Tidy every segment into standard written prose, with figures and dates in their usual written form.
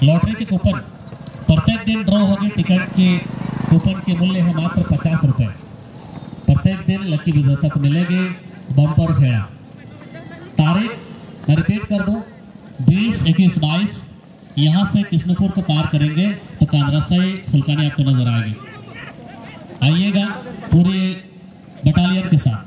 Lottery के coupon प्रत्येक दिन ड्रॉ होगी। टिकट के कूपन के मूल्य है मात्र 50 रुपए। प्रत्येक दिन लकी विजेता को मिलेगी बम्पर फेरा। तारीख मैं रिपीट कर दूं, 20, 21, 22। यहाँ से कृष्णपुर को पार करेंगे तो कांद्रासाई फुलकानी आपको नजर आएगी। आइएगा पूरे बटालियन के साथ।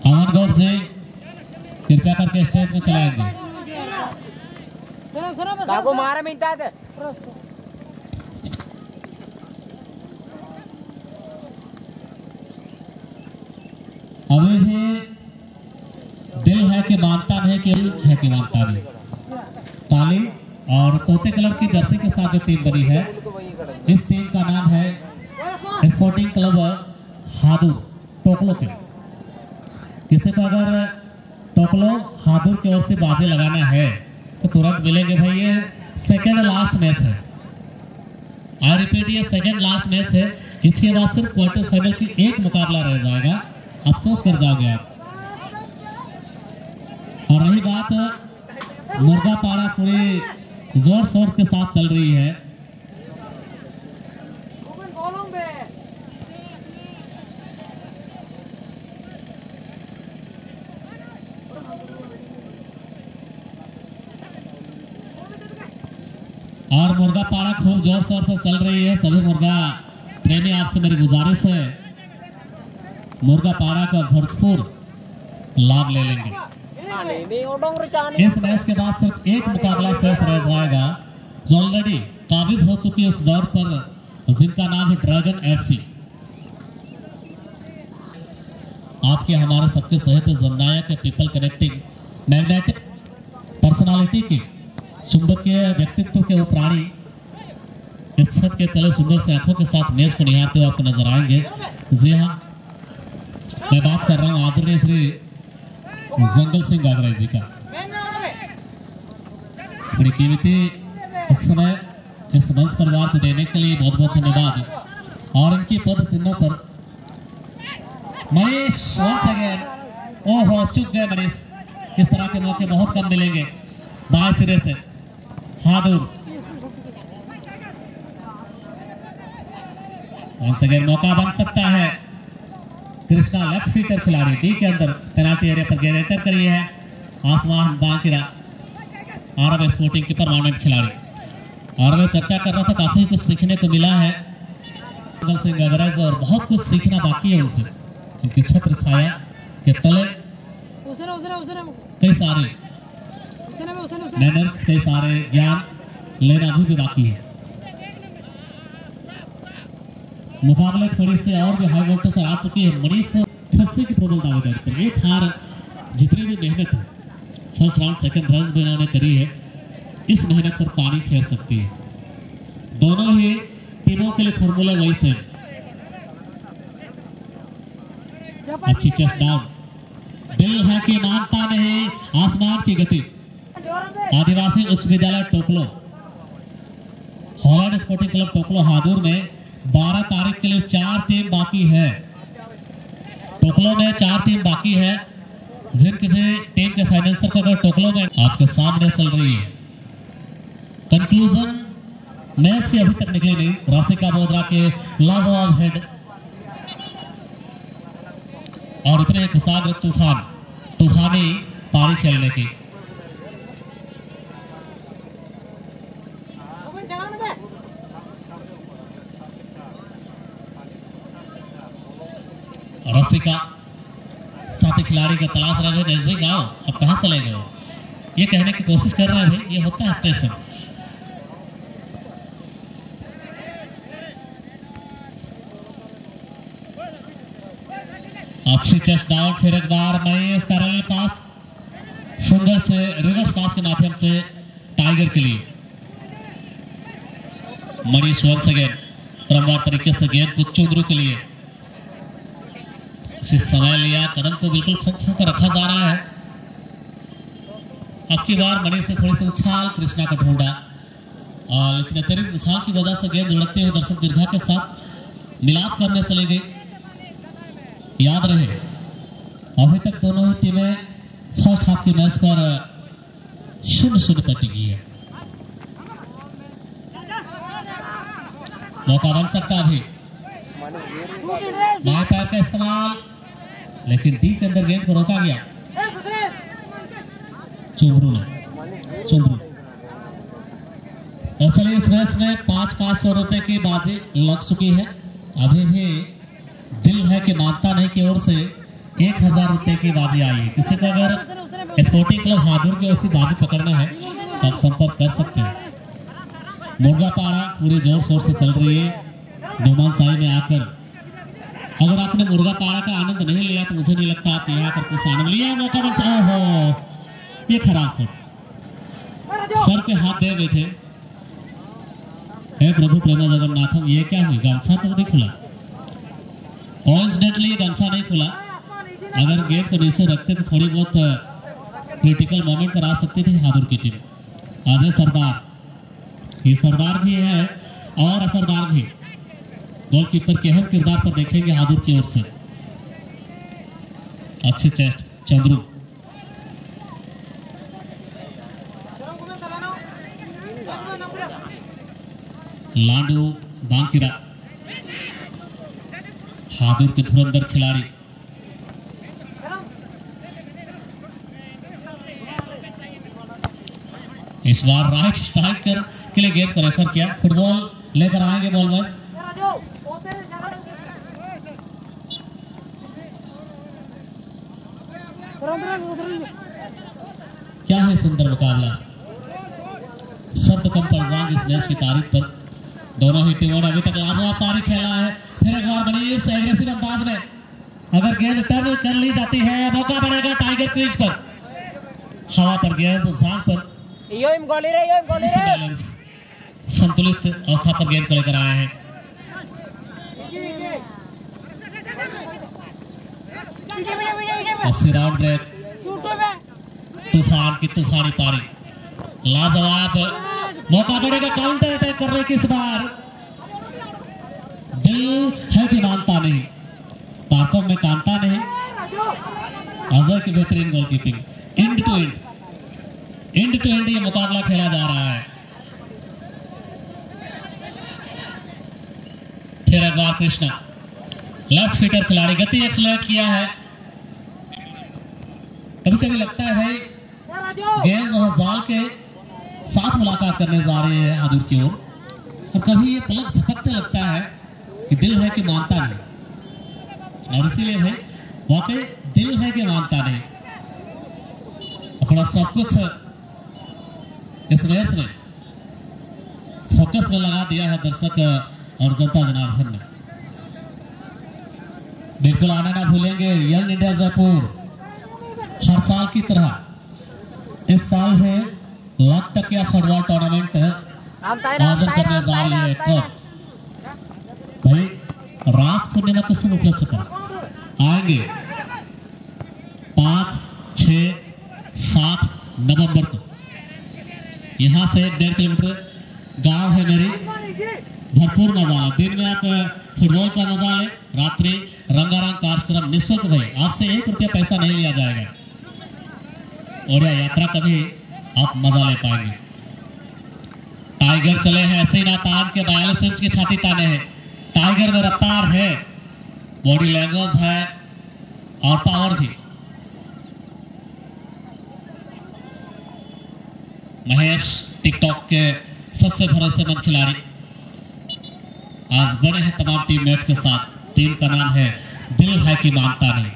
अमन गौर से कृपया करके स्टेज में चलाएंगे। मारा मिलता है। अभी भी दिल है कि मानता नहीं, कि है कि मानता नहीं। काली और तोते कलर की जर्सी के साथ जो टीम बनी है, इस टीम का नाम है स्पोर्टिंग क्लब हादुर टोकलो के। किसी को अगर टोकलो हादुर की ओर से बाजी लगाना है तो तुरंत मिलेंगे भाई। ये सेकेंड लास्ट मैच है। आई रिपीट, ये सेकेंड लास्ट मैच है। इसके बाद सिर्फ क्वार्टर फाइनल की एक मुकाबला रह जाएगा। अफसोस कर जाओगे आप। और रही बात मुर्गा पाड़ा, पूरे जोर शोर के साथ चल रही है। और मुर्गा पाड़ा खूब जोर शोर से चल रही है। सभी मुर्गा प्रेमी, आपसे मेरी गुजारिश है, मुर्गा पाड़ा का भरपूर लाभ ले लेंगे। इस मैच के बाद सिर्फ एक मुकाबला शेष रह जाएगा, जो ऑलरेडी काबिज हो चुकी है उस दौर पर, जिनका नाम है ड्रैगन FC। आपके हमारे सबके सहित जननायक पीपल कनेक्टिंग मैग्नेटिक पर्सनालिटी की चुंबकीय व्यक्तित्व के वो प्राणी इस छत के तले सुंदर से आंखों के साथ मैच को निहारते हुए आपको नजर आएंगे। जी हाँ, मैं बात कर रहा हूँ आदरणीय श्री जंगल सिंह गागरा जी का। बड़ी कीमती समय इस मंच परिवार को देने के लिए बहुत बहुत धन्यवाद। और इनकी पद चिन्हों पर मनीष वंस अगेन। ओहो, चुक गए मनीष। इस तरह के मौके बहुत कम मिलेंगे। बाएं सिरे से हादुर मौका बन सकता है। कृष्णा लेफ्ट फीटर खिलाड़ी डी के अंदर पेनाल्टी एरिया पर गेंद एंटर करी है। आसमान बांकिरा आरब स्पोर्टिंग की परमानेंट खिलाड़ी। और मैं चर्चा कर रहा था, काफी कुछ सीखने को मिला है जंगल सिंह गागरा, और बहुत कुछ सीखना बाकी है उनसे। इनकी छत्र छाया के तले कई सारे मैनर्स, कई सारे ज्ञान लेना भी बाकी है। मुकाबले थोड़ी से और भी हाई वोल्टेज पर आ चुकी है। मनीष खस्से की प्रबल दावेदारी पर एक हार, जितनी भी मेहनत है फर्स्ट राउंड सेकंड राउंड में इन्होंने करी है, इस मेहनत पर पानी फेर सकती है। दोनों ही टीमों के लिए फॉर्मूला वही सेम। अच्छी चेस्ट डाउन। दिल है कि मानता नहीं, आसमान की गति। आदिवासी उच्च विद्यालय Toklo, Holland sporting club Toklo हादुर में 12 तारीख के लिए 4 टीम बाकी है। टोकलो में 4 टीम बाकी है। जिन किसी टीम के फाइनेंसर को अगर टोकलो में आपके सामने चल रही है। कंक्लूजन मैच की अभी तक निकली नहीं। राशिका बोधरा के लव ऑफ हेड और इतने कुशाग्र तूफानी पारी खेलने की। रसिका साथी खिलाड़ी का तलाश रहे हैं। नजदीक आओ, अब कहां चले गए? ये कहने की कोशिश कर रहे हैं, ये होता है प्रेशर। अच्छी चेस्ट डाउन, फिर एक बार महेश कर रहे पास सुंदर से रिवर्स पास के माध्यम से टाइगर के लिए। मनीष वंस अगेन क्रमवार तरीके से गेंद को चुंदरू के लिए से समय लिया, कदम को बिल्कुल फूंक फूंक रखा जा रहा है। अब की बार मनीष ने थोड़ी सी उछाल कृष्णा का ढूंढा, लेकिन अतिरिक्त उछाल की वजह से गेंद लुढ़कते हुए दर्शक दीर्घा के साथ मिलाप करने चले गए। याद रहे अभी तक दोनों ही टीमें फर्स्ट हाफ के मैच पर 0-0 पर टिकी है। मौका बन सकता अभी, बाएं पैर का इस्तेमाल, लेकिन डी के अंदर गेंद को रोका गया चुमरू ने। असल इस मैच में 500 रुपए की बाजी लग चुकी है। अभी भी दिल है कि मानता नहीं की ओर से 1000 रुपए की बाजी आई है। किसी को अगर स्पोर्टिंग क्लब हादुर की ओर से बाजी पकड़ना है तो आप संपर्क कर सकते हैं। मुर्गा पाड़ा पूरे जोर शोर से चल रही है डोमान साई में आकर। अगर आपने मुर्गा पाड़ा का आनंद नहीं लिया तो मुझे नहीं लगता आप यहाँ पर कुछ आनंद लिया। मौका बनता हो, ये खराब सर पे हाथ दे बैठे। हे प्रभु प्रेमा जगन्नाथम, ये क्या हुई? गमछा तो नहीं खुला, कोइंसिडेंटली गमछा नहीं खुला। अगर गेंद को नीचे रखते तो थोड़ी बहुत क्रिटिकल मोमेंट पर आ सकती थी हादुर की टीम। अजय सरदार, ये सरदार भी है और असरदार भी। गोलकीपर के अहम किरदार पर देखेंगे हादुर की ओर से। अच्छी चेस्ट चंद्रू, लाडू बांकिरा, हादुर के धुरंधर खिलाड़ी। इस बार राइट स्ट्राइकर के लिए गेंद को रेफर किया। फुटबॉल लेकर आएंगे बॉल बॉयज। क्या है सुंदर मुकाबला, शब्द कम पड़ जाएंगे इस मैच की तारीख पर। दोनों ही टीमों ने अभी तक लाजवाब पारी खेला है। फिर एक बार बनी इस एग्रेसिव अंदाज में, अगर गेंद टर्न कर ली जाती है मौका बनेगा टाइगर क्रीज पर। हवा पर गेंद जान पर संतुलित अवस्था पर गेंद को लेकर आए हैं। राउंड ब्रेक, तूफान की तूफानी पारी, लाजवाब मौका मिलेगा काउंटर अटैक करने की। इस बार दिल है कि मानता नहीं, पार्कों में कांता नहीं। अजय की बेहतरीन गोलकीपिंग, एंड टू एंड ये मुकाबला खेला जा रहा है। फिर एक बार कृष्णा, लेफ्ट फीटर खिलाड़ी, गति एक्सलेंट किया है। कभी कभी लगता है भाई गेंद और जाल के साथ मुलाकात करने जा रहे हैं हादुर की ओर, और कभी ये पलक झपकते लगता है कि दिल है कि मानता नहीं। और इसीलिए भाई वाकई दिल है कि मानता नहीं। अपना सब कुछ इस मैच में फोकस में लगा दिया है दर्शक और जनता जनार्दन ने। बिल्कुल आना ना भूलेंगे यंग इंडिया जयपुर। हर साल की तरह इस साल है लाख टकिया फुटबॉल टूर्नामेंट आयोजन करने जा रही है। कब भाई? रास पूर्णिमा के शुभ उपलक्ष्य पर आएंगे 5, 6, 7 नवंबर को। यहाँ से 1.5 किलोमीटर गांव है मेरी। भरपूर मजा आए। दिन में आप फुटबॉल का मजा ले, रात्रि रंगारंग कार्यक्रम निःशुल्क भाई। आपसे 1 रुपया पैसा नहीं लिया जाएगा और यह यात्रा कभी आप मजा ले पाएंगे। टाइगर चले हैं ऐसे ही ना तान के 42 इंच की छाती ताने हैं। टाइगर में रफ्तार है, बॉडी लैंग्वेज है और पावर भी। महेश टिकटॉक के सबसे भरोसेमंद खिलाड़ी आज बने हैं तमाम टीम मेट के साथ। टीम का नाम है दिल है कि मानता नहीं।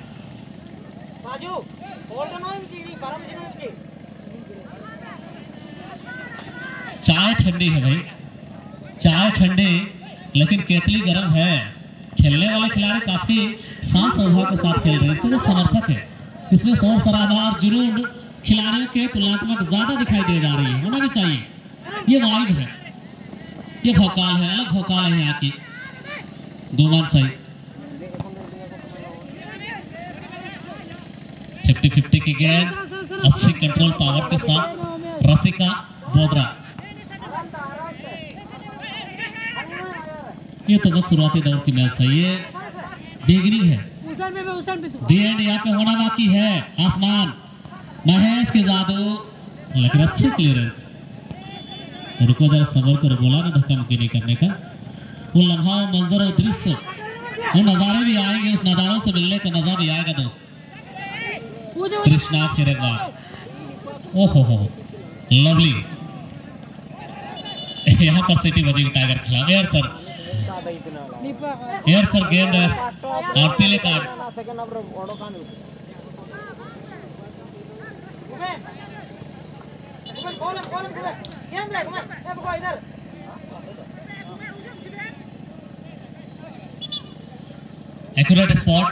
चाय ठंडी है भाई, चाय ठंडी, लेकिन केतली गर्म है। खेलने वाले खिलाड़ी काफी शांत स्वभाव के साथ खेल रहे हैं। इसके जो समर्थक है इसमें शोर शराबा और जुनून खिलाड़ियों के तुलनात्मक ज्यादा दिखाई दे जा रही है। होना भी चाहिए, ये वाइब है, ये भोकाल है, अलग भोकाल है यहाँ की। गोमान सही 50-50 की गेंद 80 कंट्रोल पावर के साथ रसिका बोदरा। ये तो बस शुरुआती दौर की मैच है, ये बिगिनिंग है। दी एंड यहाँ पे होना बाकी है। आसमान महेश के जादू, लेकिन अच्छी क्लियरेंस। रुको जरा सबर करो, बोला ना धक्का मुक्की नहीं करने का। वो लम्हा, मंजर और दृश्य, वो नजारे भी आएंगे, उस नजारों से मिलने का मजा भी आएगा दोस्त। कृष्णा फिर एक बार, ओहो हो लवली। यहाँ पर सिटी बजेगी टाइगर खिलाफ। एयर पर गेंद और पीले कार्ड। एक्यूरेट स्पॉट,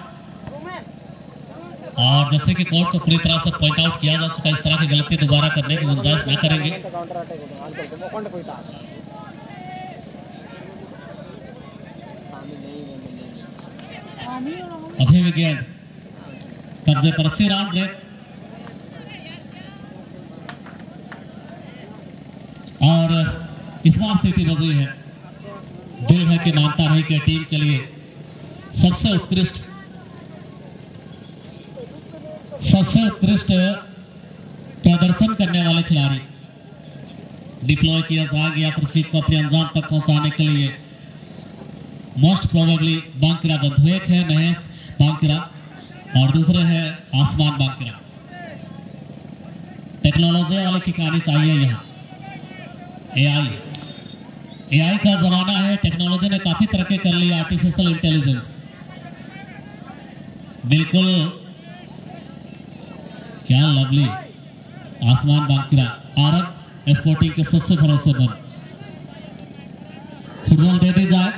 और जैसे कि कोर्ट को पूरी तरह से पॉइंट आउट किया जा चुका, इस तरह की गलती दोबारा करने की गुंजाइश न करेंगे। अभी भी गेंद कब्जे पर, सी राउंड ब्रेक, और इस बार सिटी बजी है। दिल है कि मानता नहीं कि टीम के लिए सबसे उत्कृष्ट प्रदर्शन करने वाले खिलाड़ी डिप्लॉय किया जाएगा या पृथ्वी को अपने अंजाम तक पहुंचाने के लिए। मोस्ट प्रोबेबली बांकिरा बंधु, एक है महेश बांकिरा और दूसरे है आसमान बांकिरा। टेक्नोलॉजी वाले की कहानी चाहिए यहाँ। एआई का जमाना है, टेक्नोलॉजी ने काफी तरक्की कर ली। आर्टिफिशियल इंटेलिजेंस, बिल्कुल क्या लवली। आसमान बांकिरा आरब स्पोर्टिंग के सबसे भरोसेमंद। फुटबॉल दे दी जाए,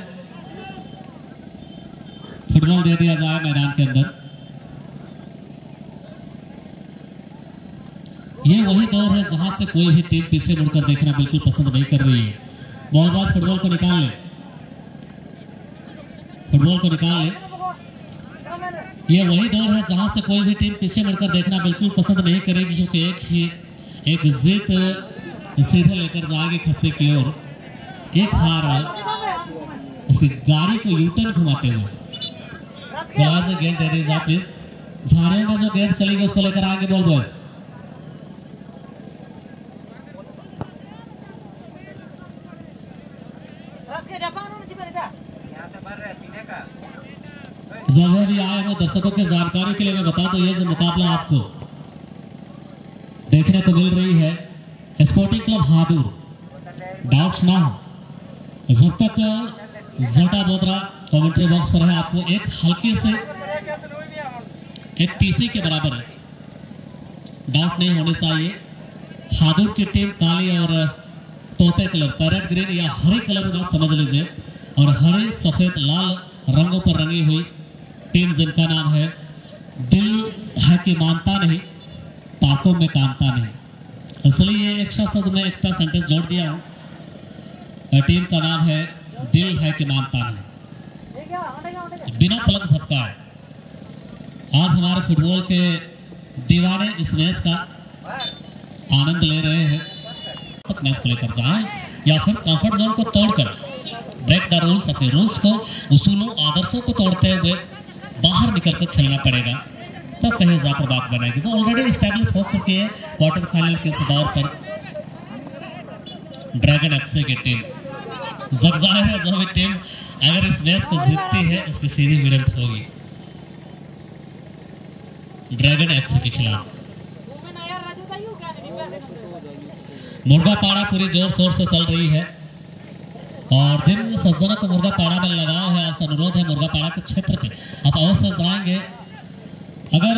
फुटबॉल दे दिया जाए मैदान के अंदर। ये वही दौर है जहां से कोई भी टीम पीछे मुड़कर देखना बिल्कुल पसंद नहीं कर रही है। बॉलबाज फुटबॉल को निकाल ले, फुटबॉल को निकाल ले। ये वही दौर है जहां से कोई भी टीम पीछे मुड़कर देखना बिल्कुल पसंद नहीं करेगी, क्योंकि एक जीत सीधे लेकर जाएगी खस्से की ओर, एक हार उसकी गाड़ी को यूटर्न घुमाते हुए। गेंद दे दी जाए प्लीज। झाड़ियों में जो गेंद चलेगी उसको लेकर आएंगे बॉल बॉयज। जब भी आए हो दर्शकों की जानकारी के लिए मैं बता दूं, ये जो मुकाबला आपको देखने को मिल रही है स्पोर्टिंग क्लब हादुर, डाउट्स ना हो। जब तक जटा बोदरा कमेंट्री बॉक्स पर है, आपको एक हल्के से एक तीसरी के बराबर है, डाउट नहीं होने चाहिए। हादुर की टीम काली और तोते कलर, पैरेट ग्रीन या हरे कलर में समझ लीजिए, और हरे सफेद लाल रंगों पर रंगी हुई टीम जिनका नाम है दिल है कि मानता नहीं, पाकों में कामता नहीं। इसलिए एक शब्द में एक्स्ट्रा सेंटेंस जोड़ दिया हूं। टीम का नाम है दिल है कि मानता नहीं। बिना पलक झपकाए आज हमारे फुटबॉल के दीवाने इस मैच का आनंद ले रहे हैं। तक मैच को लेकर जाएं या फिर कंफर्ट जोन को तोड़कर ब्रेक द रूल्स, अपने रूल्स को, उसूलों, आदर्शों को तोड़ते हुए बाहर निकलकर खेलना पड़ेगा, तब कहीं जाकर बात बनाएगी। तो ऑलरेडी स्टैब्लिश हो चुकी है क्वार्टर फाइनल के इस दौर पर ड्रैगन एफसी की टीम। ज़ाहिर है जो भी टीम अगर इस मैच को जीतती है उसकी सीधी विरंट होगी ड्रैगन एफसी के खिलाफ। मुर्गा पाड़ा पूरी जोर शोर से चल रही है, और जिन सज्जनों को मुर्गा पाड़ा में लगाव है, आपसे अनुरोध है मुर्गा पाड़ा के क्षेत्र पे आप अवश्य जाएंगे। अगर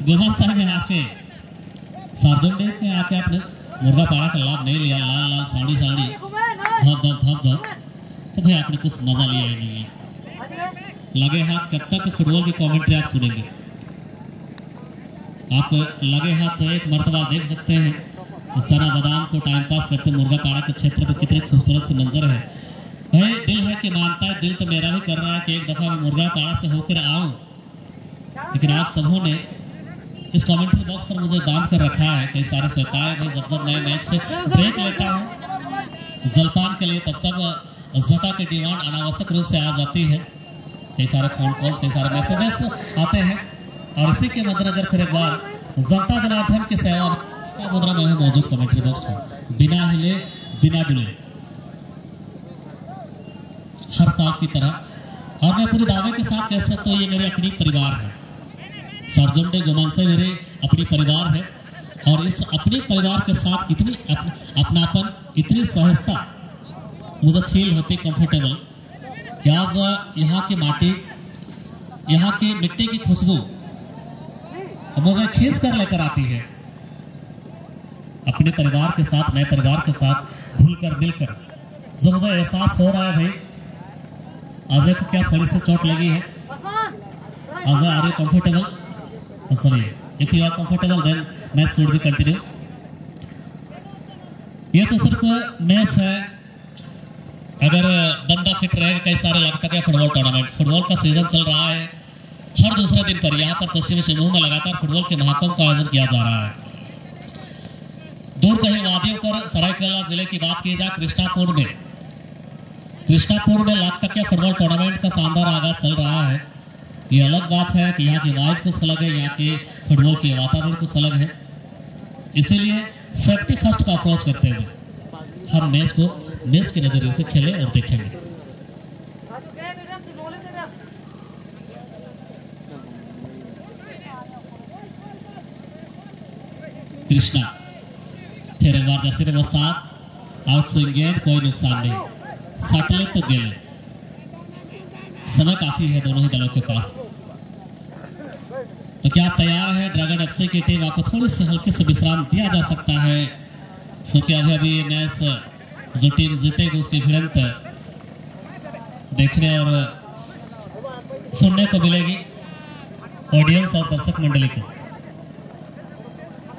गोबर साहब में आके सार्वजनिक डेट में आके आपने मुर्गा पाड़ा का लाभ नहीं लिया, लाल लाल साड़ी साड़ी धप तो भाई आपने कुछ मजा लिया ही नहीं है। लगे हाथ कब तक फुटबॉल की कमेंट्री आप सुनेंगे? आप लगे हाथ एक मर्तबा देख सकते हैं सना बादाम को टाइम पास करते मुर्गा पाड़ा के क्षेत्र पर कितने खूबसूरत से मंजर है। भाई दिल है कि मानता है, दिल तो मेरा भी कर रहा है कि एक दफा मैं मुर्गा पाड़ा से होकर आऊं, लेकिन आप सबों ने इस कमेंट्री बॉक्स पर मुझे बांध कर रखा है। कई सारे श्रोताएं भाई जब मैं मैच से ब्रेक लेता हूँ जलपान के लिए, तब तक जटा की डिमांड अनावश्यक रूप से आ जाती है। कई सारे फोन कॉल्स, कई सारे मैसेजेस आते हैं और इसी के मद्देनजर फिर एक बार जनता जनार्दन की सेवा मुद्रा में मौजूद कमेंट्री बॉक्स में बिना हिले बिना डुले हर साल की तरह। और मैं पूरे दावे के साथ कह सकता हूँ ये मेरे अपनी परिवार है। सर्जन डे गुमान से मेरे अपनी परिवार है और इस अपने परिवार के साथ इतनी अपनापन, इतनी सहजता मुझे फील होती, कंफर्टेबल कि आज यहाँ की माटी, यहाँ की मिट्टी की खुशबू मुझे खींच कर लेकर आती है। अपने परिवार के साथ, नए परिवार के साथ घुलकर मिलकर जो मुझे एहसास हो रहा है भाई, अजय को क्या थोड़ी सी चोट लगी है? Ajay are you comfortable? Sorry, if you are comfortable then match should be continue. ये तो सिर्फ मैच है, अगर बंदा फिट रहेगा। कई सारे लगता है फुटबॉल टूर्नामेंट, फुटबॉल का सीजन चल रहा है। हर दूसरे दिन पर यहाँ पर पश्चिमी सिंहभूम में लगातार फुटबॉल के महाकुंभ का आयोजन किया जा रहा है। दूर कहीं वादियों पर सरायकेला जिले की बात की जाए, कृष्णापुर में लाख टकिया फुटबॉल टूर्नामेंट का शानदार आगाज चल रहा है। ये अलग बात है कि यहाँ की वाइब कुछ अलग है, यहाँ के फुटबॉल के वातावरण कुछ अलग है। इसीलिए सेफ्टी फर्स्ट का अप्रोच करते हुए हम मैच को मैच के नजरिए से खेले और देखेंगे। कृष्णा फिर एक बार जर्सी नंबर 7 आउट स्विंग गेंद, कोई नुकसान नहीं, सटले तो गेले। समय काफी है दोनों ही दलों के पास। तो क्या तैयार है ड्रैगन एफसी की टीम? आपको थोड़ी सी हल्के से विश्राम दिया जा सकता है क्योंकि अभी मैच जो टीम जीतेगी उसकी भिड़ंत देखने और सुनने को मिलेगी ऑडियंस और दर्शक मंडली को।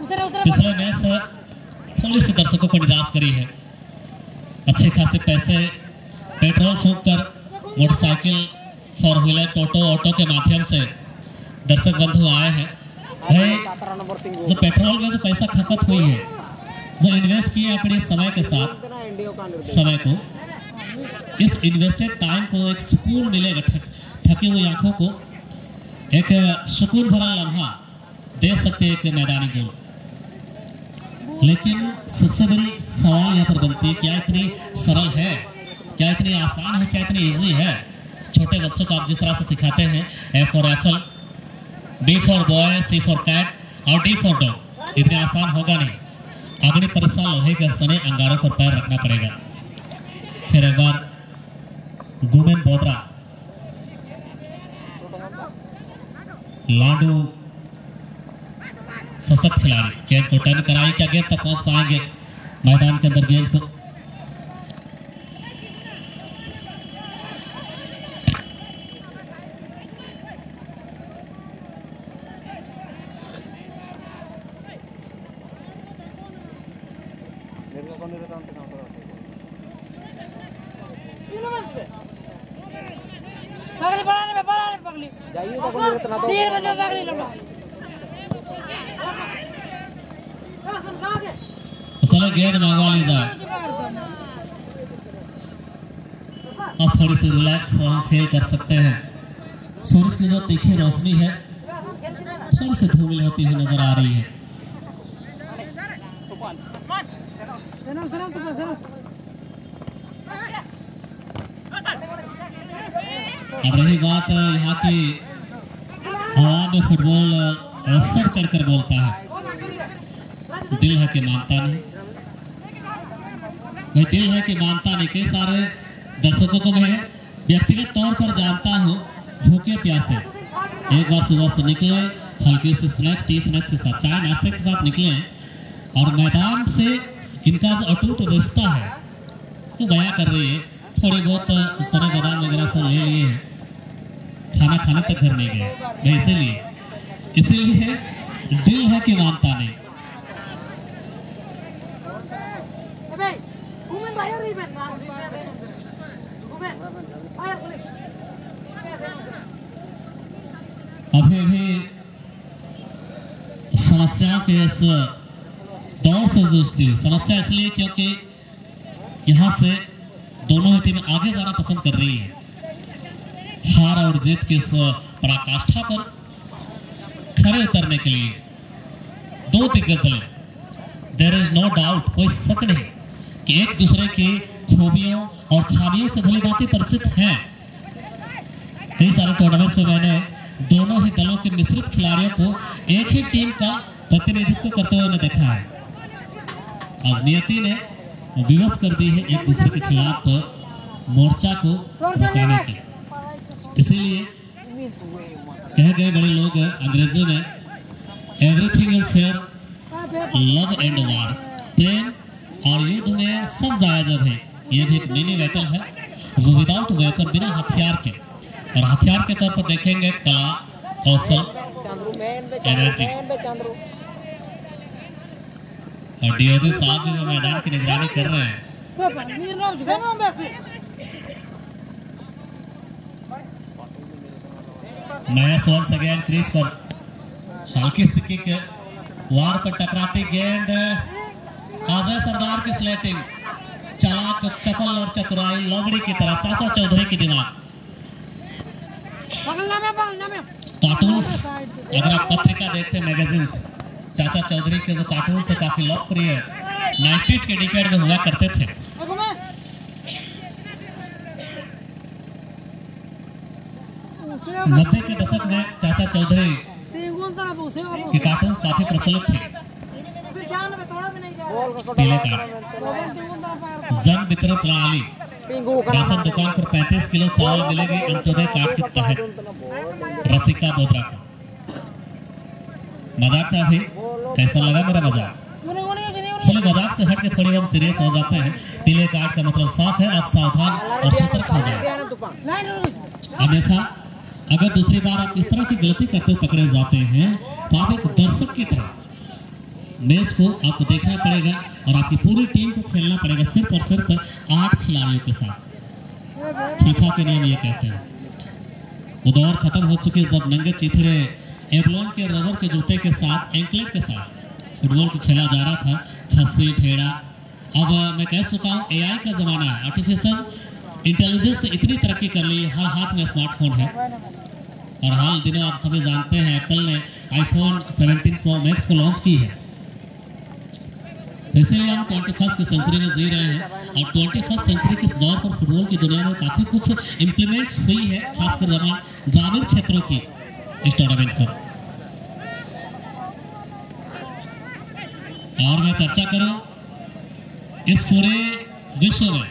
पिछले मैच थोड़ी सी दर्शकों को निराश करी है। अच्छे खासे पैसे पेट्रोल फूंक कर मोटरसाइकिल, फोर व्हीलर, टोटो, ऑटो के माध्यम से दर्शक बंधु आए हैं। भाई जो पेट्रोल में जो पैसा खपत हुई है, जो इन्वेस्ट किए अपने समय के साथ, समय को, इस इन्वेस्टेड टाइम को एक सुकून मिलेगा। थकी हुई आंखों को एक सुकून भरा लम्हा दे सकते एक मैदानी गोल। लेकिन सबसे बड़ी सवाल यहाँ पर बनती है, क्या इतनी सरल है, क्या इतनी आसान है, क्या इतनी इजी है? छोटे बच्चों को आप जिस तरह से सिखाते हैं A for apple, B for boy, C for cat और डी फॉर डॉग, इतनी आसान होगा नहीं। अगली परीक्षा लोहे के सने अंगारों पर पैर रखना पड़ेगा। फिर एक बार गुमेन बोदरा, लाडू सशक्त खिलाड़ी, गेंद को टर्न कराई, क्या गेंद तक पहुंच पाएंगे मैदान के अंदर? गेंद को गेंद मंगवा ली जाए। अब थोड़ी सी रिलैक्स हम फील कर सकते हैं। सूरज की जो तीखी रोशनी है थोड़ी सी धूमिल होती हुई नजर आ रही है। अब रही बात यहाँ की हवा में फुटबॉल सर चढ़कर बोलता है, दिल है कि मानता नहीं। मैं दिल है कि मानता नहीं। कई सारे दर्शकों को मैं व्यक्तिगत तौर पर जानता हूँ, भूखे प्यासे एक बार सुबह से निकले, हल्के से स्नैक्स, टी स्नैक्स के साथ, चाय नाश्ते के साथ निकले और मैदान से इनका जो अटूट रिश्ता है वो बयां कर रही है। थोड़ी बहुत सरे बादाम वगैरह सब ले लिए हैं, खाना खाने तक घर नहीं गए। मैं इसीलिए दिल है कि मानता नहीं। अभी समस्याओं के इस दौर से जूझती है। समस्या इसलिए क्योंकि यहाँ से दोनों ही टीमें आगे जाना पसंद कर रही है। हार और जीत की इस पराकाष्ठा पर खड़े उतरने के लिए दो दिग्गज दल, देयर इज नो डाउट, कोई शक नहीं कि एक दूसरे की खूबियों और खामियों से भली भांति परिचित हैं। कई सारे टूर्नामेंट्स में मैंने दोनों ही दलों के मिश्रित खिलाड़ियों को एक ही टीम का प्रतिनिधित्व करते हुए देखा है। आज नियति ने विवश कर दी है एक दूसरे के खिलाफ मोर्चा को बचाने की। इसीलिए कह गए बड़े लोग अंग्रेजों में, everything is fair, love and war, प्रेम और युद्ध में सब जायज है। ये भी एक मिनी बैटल है जो विदाउट वेपन, बिना हथियार के, और हथियार के तौर पर देखेंगे कला, कौशल, एनर्जी। और डीओजी साहब भी मैदान की निगरानी कर रहे हैं। मैच वंस अगेन क्रीज पर हल्की सी किक, वार पर टकराती गेंद, अजय सरदार की स्लेटिंग, चालाक, चपल और चतुराई लोमड़ी की तरह चाचा चौधरी की दिमाग। कार्टून्स, अगर आप पत्रिका देखते हैं, मैगजीन्स, चाचा चौधरी के जो कार्टून से काफी लोकप्रिय 90s के डिकेड में हुआ करते थे। नब्बे के दशक में चाचा चौधरी के कार्टून्स काफी प्रचलित थे। पीले कार्ड, जन वितरण प्रणाली, राशन दुकान पर 35 किलो चावल मिलेगी अंत्योदय कार्ड के तहत। रसिका बोधरा को मजाक था भी, कैसा लगा मेरा मजाक? चलो मजाक से हट के थोड़ी हम सीरियस हो जाते हैं। पीले कार्ड का मतलब साफ है, आप सावधान और सतर्क हो जाए। अन्यथा अगर दूसरी बार आप इस तरह की गलती करते हुए पकड़े जाते हैं तो आप एक दर्शक की तरह मैच को आपको देखना पड़ेगा और आपकी पूरी टीम को खेलना पड़ेगा, सिर्फ और सिर्फ 8 खिलाड़ियों के साथ। फीफा के नियम ये कहते हैं। वो दौर खत्म हो चुकी है जब नंगे चीथड़े एवलॉन के रबर के जूते के साथ, एंकलेट के साथ फुटबॉल को खेला जा रहा था। खस्सी, भेड़ा। अब मैं कह चुका हूँ एआई का जमाना है, आर्टिफिशियल इंटेलिजेंस ने इतनी तरक्की कर ली है, हर हाथ में स्मार्टफोन है। और हाल दिनों आप सभी जानते हैं एप्पल ने आईफोन 17 प्रो मैक्स को लॉन्च की है। तो इसीलिए हम 21st की सेंचुरी में जी रहे हैं और 21st सेंचुरी के इस दौर पर फुटबॉल की दुनिया में काफी कुछ इंप्लीमेंट्स हुई है, खासकर ग्रामीण क्षेत्रों की इस टूर्नामेंट पर। और मैं चर्चा करूं, इस पूरे विश्व में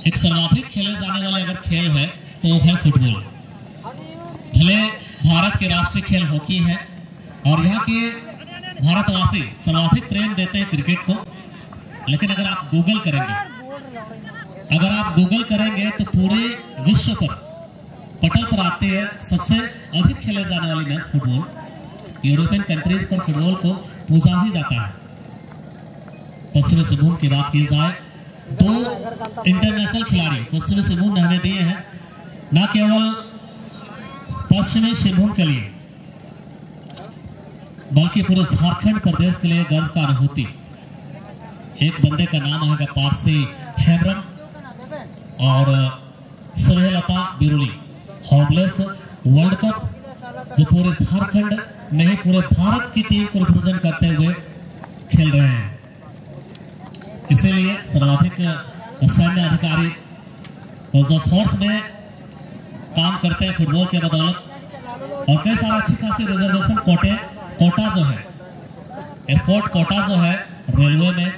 एक सर्वाधिक खेले जाने वाले अगर खेल है तो वो है फुटबॉल। भले भारत के राष्ट्रीय खेल हॉकी है और यहाँ के भारतवासी सर्वाधिक प्रेम देते हैं क्रिकेट को, लेकिन अगर आप गूगल करेंगे तो पूरे विश्व पर पटल पर आती है सबसे अधिक खेले जाने वाली मैच फुटबॉल। यूरोपियन कंट्रीज पर फुटबॉल को पूजा ही जाता है। पश्चिमी सिंहभूम की बात की जाए, 2 इंटरनेशनल खिलाड़ी पश्चिमी सिंहभूम ने हमें दिए हैं, न केवल पश्चिमी सिंहभूम के लिए बल्कि पूरे झारखंड प्रदेश के लिए गर्व का अनुभूति। एक बंदे का नाम है पारसी हेमरम और Snehlata Biruli, homeless world cup जो पूरे झारखंड नहीं पूरे भारत की टीम को रिप्रेजेंट करते हुए खेल रहे हैं। इसीलिए सर्वाधिक सैन्य अधिकारी जो फोर्स में काम करते हैं फुटबॉल के बदौलत, और कई सारे अच्छी खासी रिजर्वेशन कोटा जो है, स्पोर्ट कोटा जो है रेलवे में,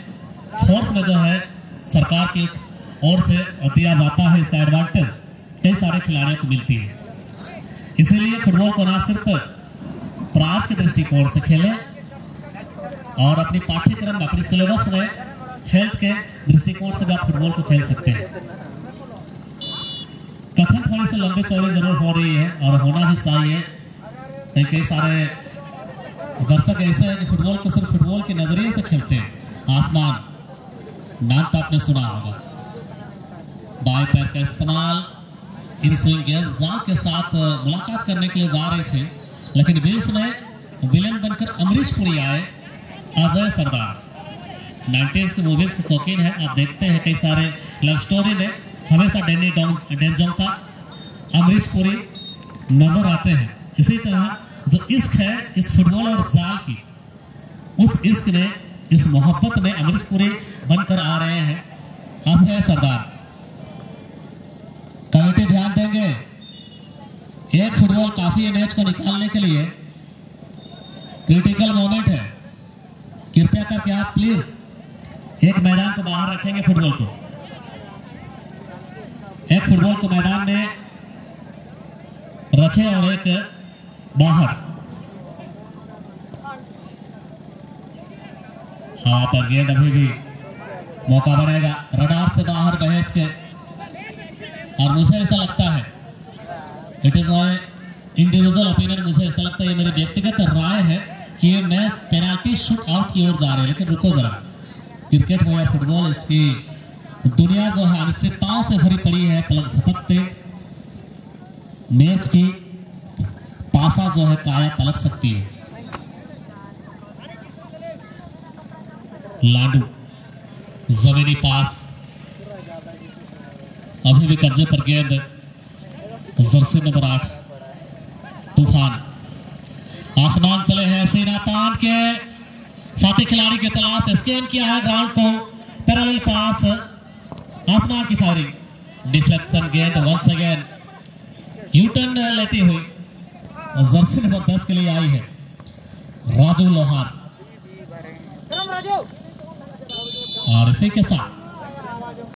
फोर्स में जो है सरकार की ओर से दिया जाता है। इसका एडवांटेज कई सारे खिलाड़ियों को मिलती है। इसीलिए फुटबॉल को न सिर्फ प्राज के दृष्टिकोण से खेले और अपनी पाठ्यक्रम, अपनी सिलेबस में हेल्थ के दृष्टिकोण से भी आप फुटबॉल को खेल सकते हैं। कथन थोड़ी सी लंबी चौड़ी जरूर हो रही है और होना भी चाहिए। कई सारे दर्शक ऐसे हैं कि फुटबॉल को सिर्फ फुटबॉल के नजरिए से खेलते हैं। आसमान नाम तो आपने सुना होगा, बाएं पैर का इस्तेमाल, इन स्विंग गेंद के साथ मुलाकात करने के लिए जा रहे थे, लेकिन बीच में विलेन बनकर अमरीश पुरी आए अजय सरदार। 90s की मूवीज के शौकीन है, आप देखते हैं कई सारे लव स्टोरी में हमेशा डैनी डेंजोंगपा, अमरीश पुरी नजर आते हैं। इसी तरह जो इश्क है इस फुटबॉल और जाल की, उस इश्क में, इस मोहब्बत में अमरीश पुरी बनकर आ रहे हैं अजय सरदार। कमेटी ध्यान देंगे, एक फुटबॉल काफी है मैच को निकालने के लिए। क्रिटिकल मोमेंट है, कृपया करके आप प्लीज एक मैदान को बाहर रखेंगे। फुटबॉल को, एक फुटबॉल को मैदान में रखें और एक बाहर। हवा पर गेंद अभी भी मौका बनेगा रडार से बाहर बहस के। और मुझे ऐसा लगता है, it is my individual opinion, मुझे ऐसा लगता है, ये मेरी व्यक्तिगत राय है कि ये मैच पेनाल्टी शूट आउट की ओर जा रहे हैं। लेकिन रुको जरा, क्रिकेट हो या फुटबॉल, इसकी दुनिया जो है अनिश्चितताओं से भरी पड़ी है। पलक झपकते मैच की पासा जो है काया पलट सकती है। लाडू जमीनी पास, अभी भी कब्जे पर गेंद, जर्सी नंबर 8 तूफान आसमान चले हैं, सीना तान के साथी खिलाड़ी की तलाश, स्कैन किया है ग्राउंड को, पैरेलल पास, आसमान की फायरिंग, डिफ्लेक्शन गेंद वंस अगेन यू टर्न लेती हुई जर्सी नंबर 10 के लिए आई है राजू लोहार। और इसी के साथ